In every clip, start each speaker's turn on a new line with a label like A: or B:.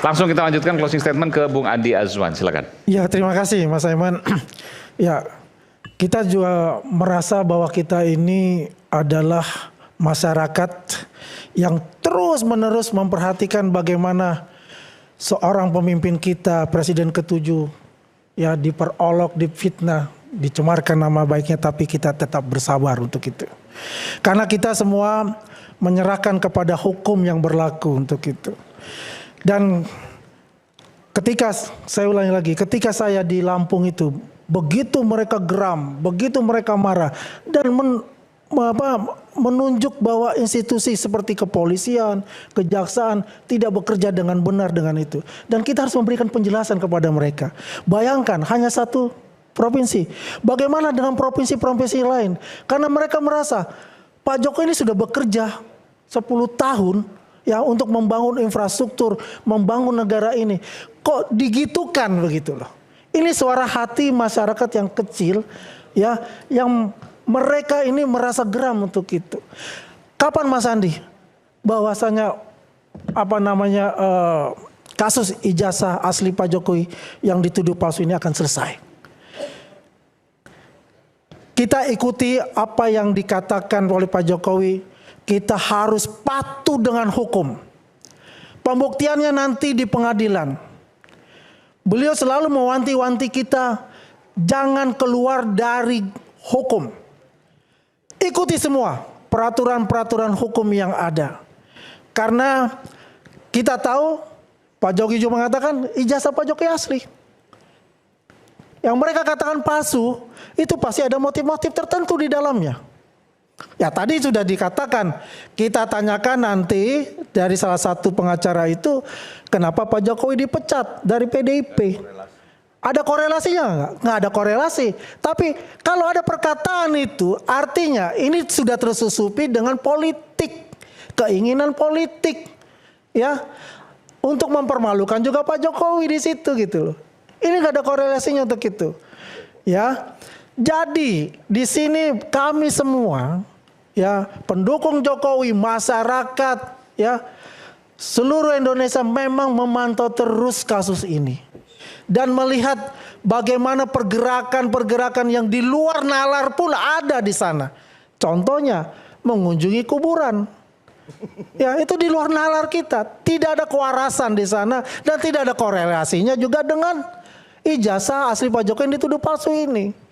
A: Langsung kita lanjutkan closing statement ke Bung Andi Azwan, silakan.
B: Ya, terima kasih Mas Aiman. Ya, kita juga merasa bahwa kita ini adalah masyarakat yang terus-menerus memperhatikan bagaimana seorang pemimpin kita, Presiden ke-7, ya diperolok, difitnah, dicemarkan nama baiknya, tapi kita tetap bersabar untuk itu. Karena kita semua menyerahkan kepada hukum yang berlaku untuk itu. Dan ketika, saya ulangi lagi, ketika saya di Lampung itu, begitu mereka geram, begitu mereka marah, dan menunjuk bahwa institusi seperti kepolisian, kejaksaan tidak bekerja dengan benar dengan itu. Dan kita harus memberikan penjelasan kepada mereka. Bayangkan hanya satu provinsi. Bagaimana dengan provinsi-provinsi lain? Karena mereka merasa Pak Jokowi ini sudah bekerja 10 tahun ya untuk membangun infrastruktur, membangun negara ini. Kok digitukan begitu loh. Ini suara hati masyarakat yang kecil ya, yang mereka ini merasa geram untuk itu. Kapan Mas Andi bahwasanya kasus ijazah asli Pak Jokowi yang dituduh palsu ini akan selesai? Kita ikuti apa yang dikatakan oleh Pak Jokowi. Kita harus patuh dengan hukum. Pembuktiannya nanti di pengadilan. Beliau selalu mewanti-wanti kita jangan keluar dari hukum. Ikuti semua peraturan-peraturan hukum yang ada. Karena kita tahu Pak Jokowi juga mengatakan ijazah Pak Jokowi asli. Yang mereka katakan palsu itu pasti ada motif-motif tertentu di dalamnya. Ya tadi sudah dikatakan, kita tanyakan nanti dari salah satu pengacara itu kenapa Pak Jokowi dipecat dari PDIP. Ada korelasinya enggak? Nggak ada korelasi. Tapi kalau ada perkataan itu artinya ini sudah tersusupi dengan politik, keinginan politik, ya untuk mempermalukan juga Pak Jokowi di situ gitu loh. Ini nggak ada korelasinya untuk itu, ya. Jadi di sini kami semua ya pendukung Jokowi, masyarakat ya seluruh Indonesia memang memantau terus kasus ini dan melihat bagaimana pergerakan-pergerakan yang di luar nalar pun ada di sana. Contohnya mengunjungi kuburan. Ya itu di luar nalar kita, tidak ada kewarasan di sana dan tidak ada korelasinya juga dengan ijazah asli Pak Jokowi yang dituduh palsu ini.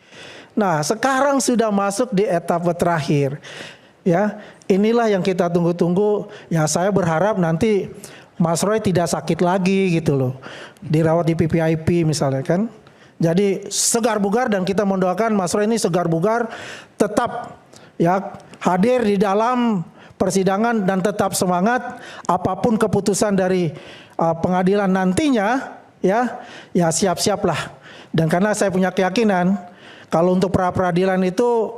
B: Nah, sekarang sudah masuk di etapa terakhir. Ya, inilah yang kita tunggu-tunggu. Ya, saya berharap nanti Mas Roy tidak sakit lagi gitu loh. Dirawat di PPIP misalnya kan. Jadi segar bugar dan kita mendoakan Mas Roy ini segar bugar tetap ya hadir di dalam persidangan dan tetap semangat apapun keputusan dari pengadilan nantinya ya siap-siaplah. Dan karena saya punya keyakinan kalau untuk pra-peradilan itu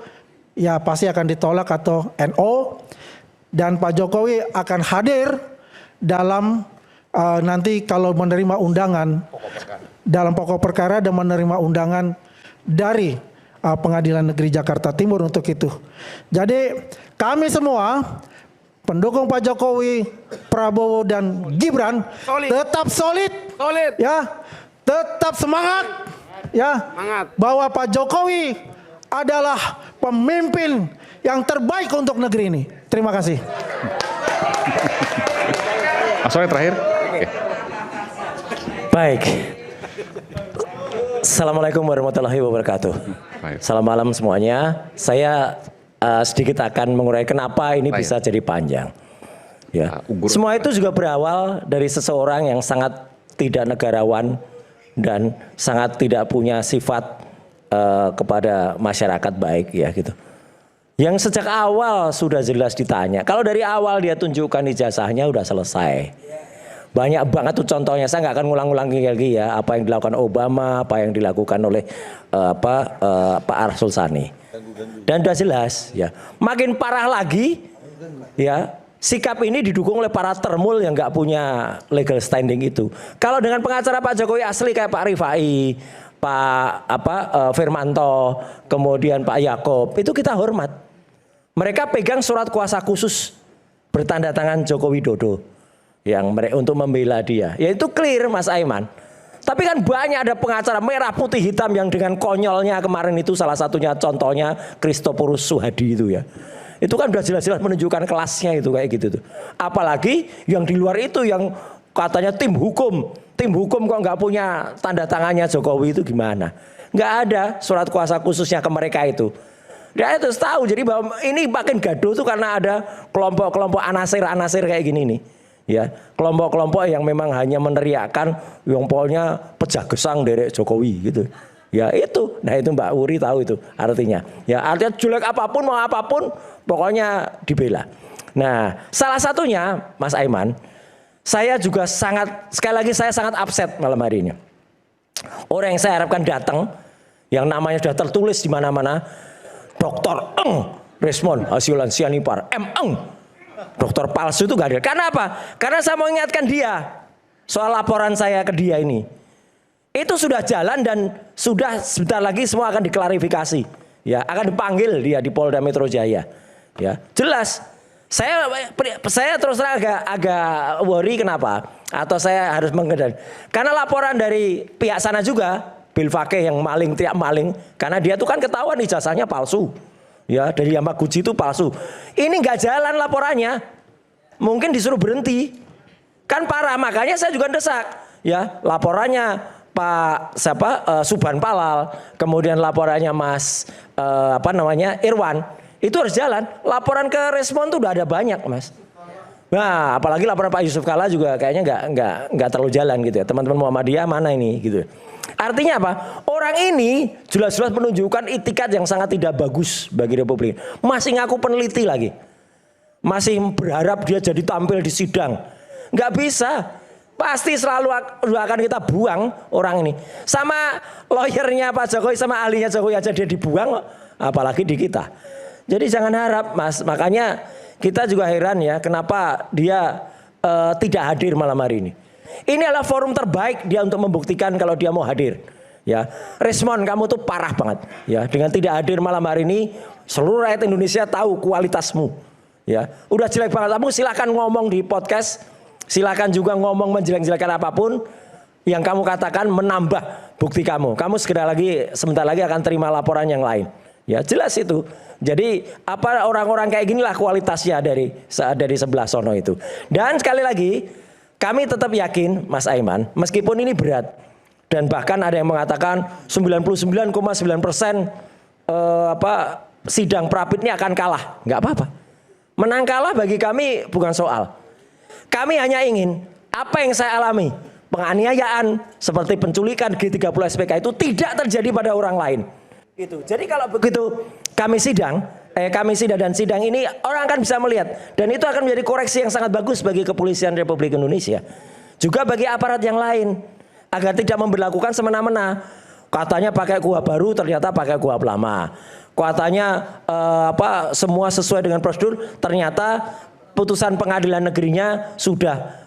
B: ya pasti akan ditolak atau NO dan Pak Jokowi akan hadir dalam nanti kalau menerima undangan dalam pokok perkara dan menerima undangan dari Pengadilan Negeri Jakarta Timur untuk itu. Jadi kami semua pendukung Pak Jokowi, Prabowo dan Gibran tetap solid. Ya, tetap semangat. Ya, bahwa Pak Jokowi adalah pemimpin yang terbaik untuk negeri ini. Terima kasih.
A: Mas Roy terakhir.
C: Baik. Assalamualaikum warahmatullahi wabarakatuh. Salam malam semuanya. Saya sedikit akan mengurai kenapa ini bisa jadi panjang. Ya. Semua itu juga berawal dari seseorang yang sangat tidak negarawan dan sangat tidak punya sifat kepada masyarakat baik ya gitu. Yang sejak awal sudah jelas ditanya. Kalau dari awal dia tunjukkan ijazahnya udah selesai. Banyak banget tuh contohnya. Saya nggak akan ngulang-ulangi lagi ya apa yang dilakukan Obama, apa yang dilakukan oleh Pak Arsul Sani. Dan udah jelas ya. Makin parah lagi ya. Sikap ini didukung oleh para termul yang nggak punya legal standing itu. Kalau dengan pengacara Pak Jokowi asli kayak Pak Rifai, Pak Firmanto, kemudian Pak Yaakob, itu kita hormat. Mereka pegang surat kuasa khusus bertanda tangan Joko Widodo. yang mereka untuk membela dia. Ya itu clear Mas Aiman. Tapi kan banyak ada pengacara merah putih hitam yang dengan konyolnya kemarin itu, salah satunya contohnya Christoporus Suhadi itu ya. Itu kan udah jelas-jelas menunjukkan kelasnya itu kayak gitu tuh. Apalagi yang di luar itu yang katanya tim hukum kok nggak punya tanda tangannya Jokowi itu gimana? Nggak ada surat kuasa khususnya ke mereka itu. Dia itu tahu jadi bahwa ini makin gaduh tuh karena ada kelompok-kelompok anasir kayak gini nih. Ya, kelompok-kelompok yang memang hanya meneriakkan yang pokoknya pecah gesang derek Jokowi gitu. Ya itu, nah itu Mbak Uri tahu itu artinya. Ya artinya jelek apapun mau apapun pokoknya dibela. Nah salah satunya Mas Aiman, saya juga sekali lagi saya sangat upset malam hari ini. Orang yang saya harapkan datang, yang namanya sudah tertulis di mana-mana, Dr. Resmond Hasilan Sianipar, dokter palsu itu gak ada. Karena apa? Karena saya mau ingatkan dia soal laporan saya ke dia ini. Itu sudah jalan dan sudah sebentar lagi semua akan diklarifikasi. Ya, akan dipanggil dia di Polda Metro Jaya. Ya, jelas. Saya terus terang agak worry kenapa? Atau saya harus mengendal. Karena laporan dari pihak sana juga, Bil Fakih yang maling tidak maling, karena dia tuh kan ketahuan ijazahnya palsu. Ya, dari Yamaguchi itu palsu. Ini nggak jalan laporannya. Mungkin disuruh berhenti. Kan parah, makanya saya juga desak. Ya, laporannya Pak Subhan Palal, kemudian laporannya Mas Irwan, itu harus jalan. Laporan ke Respon tuh udah ada banyak, Mas. Nah, apalagi laporan Pak Yusuf Kalla juga kayaknya nggak terlalu jalan gitu ya. Teman-teman Muhammadiyah mana ini gitu. Artinya apa? Orang ini jelas-jelas menunjukkan itikat yang sangat tidak bagus bagi Republik. Masih ngaku peneliti lagi. Masih berharap dia jadi tampil di sidang. Nggak bisa. Pasti selalu akan kita buang orang ini. Sama lawyernya Pak Jokowi, sama ahlinya Jokowi aja dia dibuang, apalagi di kita. Jadi jangan harap, Mas. Makanya kita juga heran ya, kenapa dia tidak hadir malam hari ini. Ini adalah forum terbaik dia untuk membuktikan kalau dia mau hadir. Ya, Resmond, kamu tuh parah banget. Ya, dengan tidak hadir malam hari ini, seluruh rakyat Indonesia tahu kualitasmu. Ya, udah jelek banget. Kamu silakan ngomong di podcast, silakan juga ngomong menjelek-jelekan apapun yang kamu katakan menambah bukti kamu. Kamu sebentar lagi akan terima laporan yang lain. Ya, jelas itu. Jadi apa orang-orang kayak ginilah kualitasnya dari sebelah sono itu. Dan sekali lagi kami tetap yakin Mas Aiman, meskipun ini berat dan bahkan ada yang mengatakan 99,9% sidang Prapit ini akan kalah, nggak apa-apa. Menang kalah bagi kami bukan soal. Kami hanya ingin apa yang saya alami, penganiayaan seperti penculikan G30 SPK itu tidak terjadi pada orang lain. Gitu. Jadi kalau begitu kami sidang dan sidang ini orang akan bisa melihat dan itu akan menjadi koreksi yang sangat bagus bagi kepolisian Republik Indonesia. Juga bagi aparat yang lain agar tidak memberlakukan semena-mena. Katanya pakai kuhab baru, ternyata pakai kuhab lama. Katanya semua sesuai dengan prosedur, ternyata putusan pengadilan negerinya sudah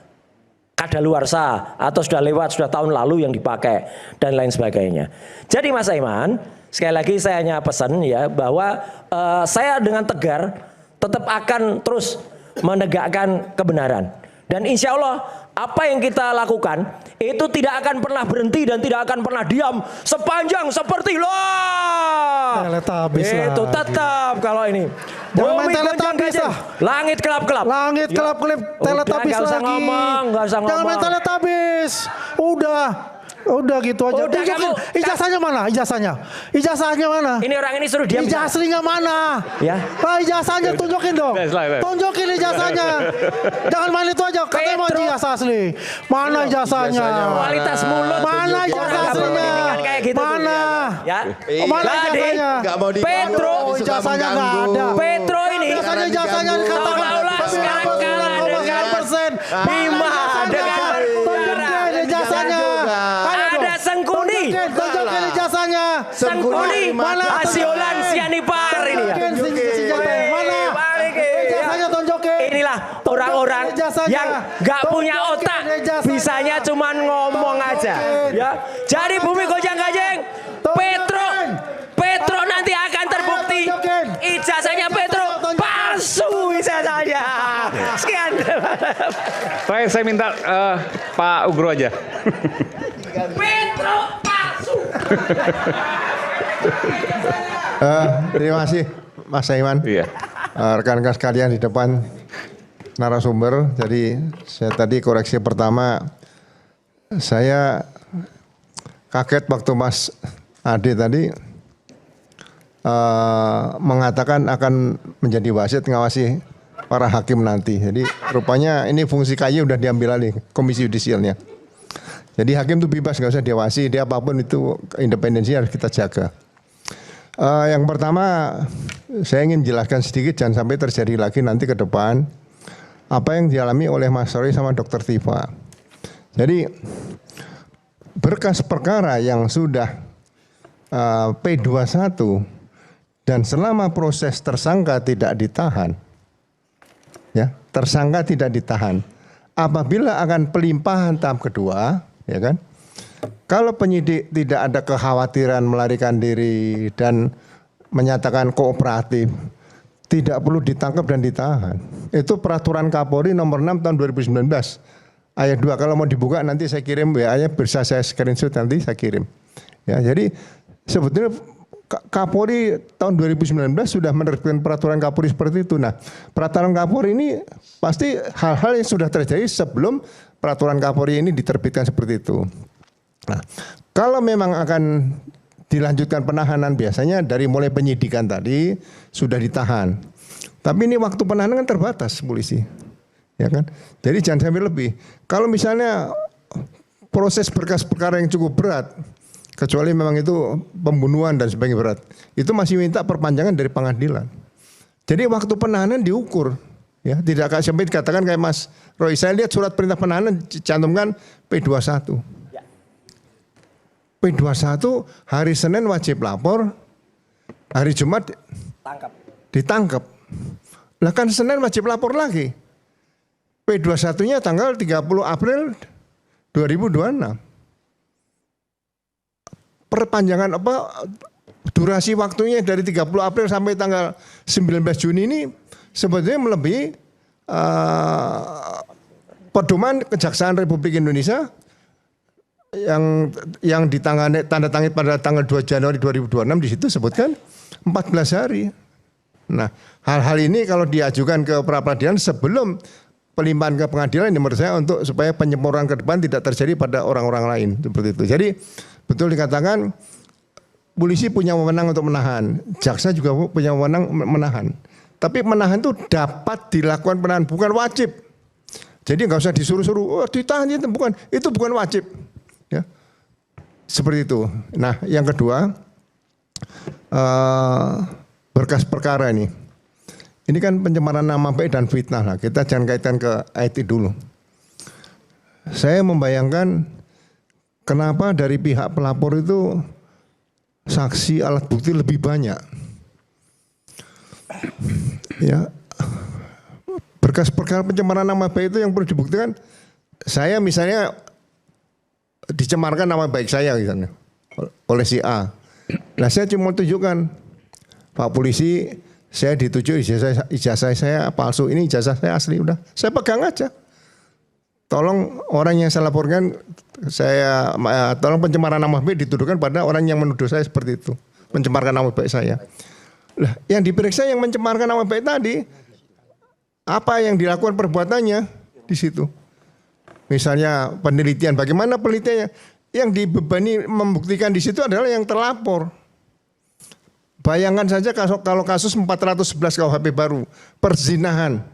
C: kadaluarsa atau sudah lewat, sudah tahun lalu yang dipakai dan lain sebagainya. Jadi Mas Aiman, sekali lagi saya hanya pesan ya bahwa saya dengan tegar tetap akan terus menegakkan kebenaran. Dan insya Allah apa yang kita lakukan itu tidak akan pernah berhenti dan tidak akan pernah diam sepanjang seperti itu tetap kalau ini.
B: Jangan main teletabis lah.
C: Langit kelap-kelap.
B: Langit kelap-kelap. Teletabis lagi.
C: Gak usah ngomong.
B: Jangan main teletabis. Udah gitu aja.
C: Udah,
B: tunjukin ijazahnya mana? Ijazahnya mana?
C: Ini orang ini suruh diam.
B: Ijazah aslinya mana?
C: Ya.
B: Ijazahnya tunjukin dong. Tunjukin ijazahnya. Jangan main itu aja. Katanya mau ijazah asli. Mana ijazahnya?
C: Kualitas mulut.
B: Mana ijazah aslinya? Mana?
C: Ya.
B: Mana ijazahnya?
C: Petro
B: ijazahnya nggak ada.
C: Petro ini.
B: Ijazahnya dikatakan 9,9%.
C: Bima dengan
B: ijazahnya.
C: Ada Sengkuni.
B: Tunjukin ijazahnya.
C: Sengkuni
B: mana?
C: Hasilan Sianipar ini ya.
B: Mana? Ijazahnya tunjukin.
C: Inilah orang-orang yang nggak punya otak, bisanya cuman ngomong aja. Ya. Jadi bumi gojang-gajeng. Petro nanti akan terbukti ijazahnya Petro palsu ijazahnya. Sekian.
A: Terakhir saya minta Pak Ugro aja.
D: Petro palsu.
E: Terima kasih Mas Saiman.
A: Iya.
E: Rekan-rekan sekalian di depan narasumber. Jadi saya tadi koreksi pertama, saya kaget waktu Mas Ade tadi mengatakan akan menjadi wasit ngawasi para hakim nanti. Jadi rupanya ini fungsi KY udah diambil alih komisi yudisialnya. Jadi hakim itu bebas, nggak usah diawasi, dia apapun itu independensi harus kita jaga. Yang pertama saya ingin jelaskan sedikit, jangan sampai terjadi lagi nanti ke depan apa yang dialami oleh Mas Roy sama Dr. Tifa. Jadi berkas perkara yang sudah P21 dan selama proses tersangka tidak ditahan, ya tersangka tidak ditahan, apabila akan pelimpahan tahap kedua, ya kan? Kalau penyidik tidak ada kekhawatiran melarikan diri dan menyatakan kooperatif, tidak perlu ditangkap dan ditahan. Itu peraturan Kapolri nomor 6 tahun 2019 ayat 2. Kalau mau dibuka nanti saya kirim WA-nya, bisa saya screenshot nanti saya kirim. Ya, jadi sebetulnya Kapolri tahun 2019 sudah menerbitkan peraturan Kapolri seperti itu. Nah, peraturan Kapolri ini pasti hal-hal yang sudah terjadi sebelum peraturan Kapolri ini diterbitkan seperti itu. Nah, kalau memang akan dilanjutkan penahanan biasanya dari mulai penyidikan tadi sudah ditahan. Tapi ini waktu penahanan kan terbatas polisi. Ya kan? Jadi jangan sampai lebih. Kalau misalnya proses berkas perkara yang cukup berat, kecuali memang itu pembunuhan dan sebagainya berat, itu masih minta perpanjangan dari pengadilan. Jadi waktu penahanan diukur, ya tidak sampai dikatakan kayak Mas Roy. Saya lihat surat perintah penahanan cantumkan P21. P21 hari Senin wajib lapor, hari Jumat ditangkap. Lah kan Senin wajib lapor lagi. P21-nya tanggal 30 April 2026. Perpanjangan durasi waktunya dari 30 April sampai tanggal 19 Juni ini sebetulnya melebihi pedoman Kejaksaan Republik Indonesia yang tanda tangan pada tanggal 2 Januari 2026 di situ sebutkan 14 hari. Nah, hal-hal ini kalau diajukan ke pra peradilan sebelum pelimpahan ke pengadilan, ini menurut saya untuk supaya penyempurnaan ke depan tidak terjadi pada orang-orang lain seperti itu. Jadi betul dikatakan polisi punya wewenang untuk menahan, jaksa juga punya wewenang menahan. Tapi menahan itu dapat dilakukan penahan, bukan wajib. Jadi nggak usah disuruh-suruh, ditahan itu bukan wajib. Ya, seperti itu. Nah, yang kedua, berkas perkara ini kan pencemaran nama baik dan fitnah lah. Kita jangan kaitkan ke IT dulu. Saya membayangkan kenapa dari pihak pelapor itu saksi alat bukti lebih banyak. Ya, berkas perkara pencemaran nama baik itu yang perlu dibuktikan. Saya misalnya dicemarkan nama baik saya misalnya oleh si A. Nah, saya cuma tunjukkan, Pak polisi, saya dituju ijazah saya palsu, ini ijazah saya asli, udah saya pegang aja. Tolong orang yang saya laporkan, tolong pencemaran nama baik dituduhkan pada orang yang menuduh saya seperti itu, mencemarkan nama baik saya. Lah, yang diperiksa yang mencemarkan nama baik tadi, apa yang dilakukan perbuatannya di situ. Misalnya penelitian, bagaimana penelitiannya? Yang dibebani membuktikan di situ adalah yang terlapor. Bayangkan saja kalau kasus 411 KUHP baru, perzinahan,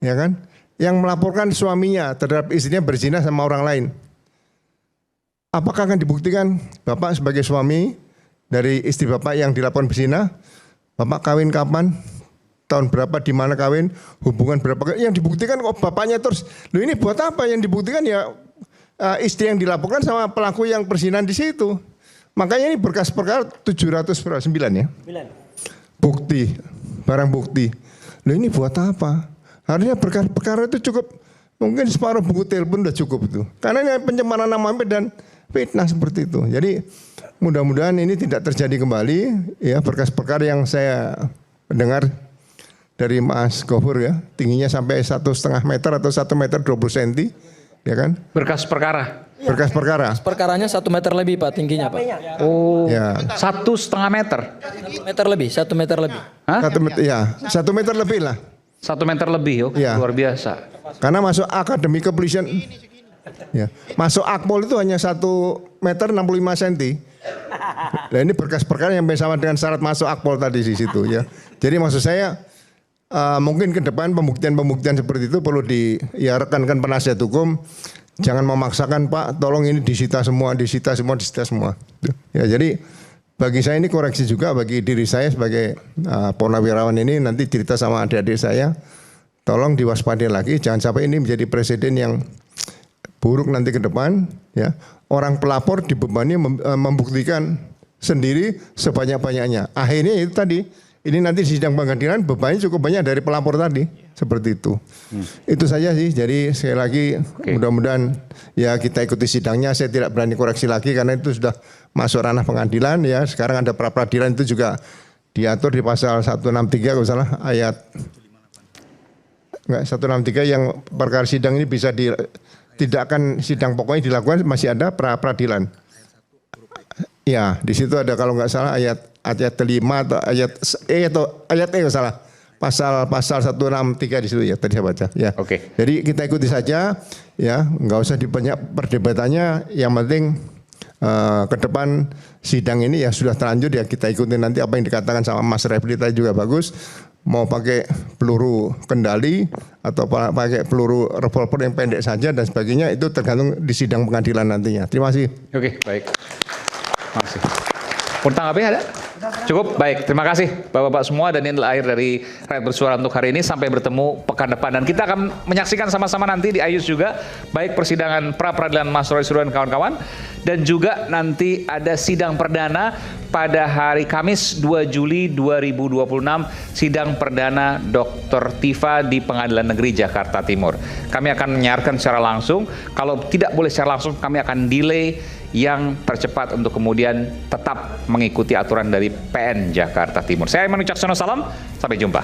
E: ya kan? Yang melaporkan suaminya terhadap istrinya berzina sama orang lain. Apakah akan dibuktikan Bapak sebagai suami dari istri Bapak yang dilaporkan berzina? Bapak kawin kapan? Tahun berapa, di mana kawin, hubungan berapa, yang dibuktikan kok bapaknya terus. Loh, ini buat apa? Yang dibuktikan ya istri yang dilaporkan sama pelaku yang perzinahan di situ. Makanya ini berkas perkara 709 ya. Bukti, barang bukti. Loh, ini buat apa? Harusnya berkas perkara itu cukup, mungkin separuh buku telepon udah cukup itu. Karena ini pencemaran nama baik dan fitnah seperti itu. Jadi mudah-mudahan ini tidak terjadi kembali ya, berkas perkara yang saya dengar dari Mas Gofur ya, tingginya sampai 1,5 meter atau 1 meter 20 cm, ya kan?
A: Berkas perkara.
E: Berkas perkara.
F: Perkaranya 1 meter lebih Pak tingginya Pak.
A: Oh,
E: Ya.
A: 1,5 meter.
F: 1 meter lebih, 1 meter lebih.
A: Hah?
E: 1 meter, ya, 1 meter lebih lah.
A: 1 meter lebih, oh,
E: Iya.
A: luar biasa.
E: Karena masuk akademi kepolisian, ya, masuk akpol itu hanya 1 meter 65 cm. Nah ini berkas perkara yang sama dengan syarat masuk akpol tadi di situ ya. Jadi maksud saya mungkin ke depan pembuktian seperti itu perlu ya rekan-rekan penasihat hukum jangan memaksakan Pak, tolong ini disita semua. Ya jadi bagi saya ini koreksi juga bagi diri saya sebagai purnawirawan ini nanti cerita sama adik-adik saya, tolong diwaspadai lagi, jangan sampai ini menjadi presiden yang buruk nanti ke depan ya. Orang pelapor dibebani membuktikan sendiri sebanyak-banyaknya. Akhirnya itu tadi, ini nanti di sidang pengadilan bebannya cukup banyak dari pelapor tadi. Seperti itu. Itu saja sih. Jadi sekali lagi mudah-mudahan ya kita ikuti sidangnya. Saya tidak berani koreksi lagi karena itu sudah masuk ranah pengadilan ya. Sekarang ada pra peradilan itu juga diatur di pasal 163 kalau salah ayat 163 yang perkara sidang ini bisa tidak akan sidang pokoknya dilakukan masih ada pra peradilan. Ya, di situ ada kalau nggak salah ayat 5 atau ayat E nggak salah. Pasal 163 di situ ya tadi saya baca ya.
A: Oke.
E: Jadi kita ikuti saja ya, nggak usah dibanyak perdebatannya. Yang penting ke depan sidang ini ya sudah terlanjur ya kita ikuti nanti apa yang dikatakan sama Mas Refli tadi juga bagus. Mau pakai peluru kendali atau pakai peluru revolver yang pendek saja dan sebagainya itu tergantung di sidang pengadilan nantinya. Terima kasih.
A: Oke, baik. Terima kasih. Tanggapi ada? Cukup? Baik, terima kasih Bapak-Bapak semua dan ini adalah akhir dari Rakyat Bersuara untuk hari ini. Sampai bertemu pekan depan dan kita akan menyaksikan sama-sama nanti di Ayus juga baik persidangan pra peradilan Mas Roy Suryo dan kawan-kawan dan juga nanti ada sidang perdana pada hari Kamis 2 Juli 2026 sidang perdana Dr. Tifa di Pengadilan Negeri Jakarta Timur. Kami akan menyiarkan secara langsung. Kalau tidak boleh secara langsung kami akan delay yang tercepat untuk kemudian tetap mengikuti aturan dari PN Jakarta Timur. Saya Aiman Wicaksono, salam, sampai jumpa.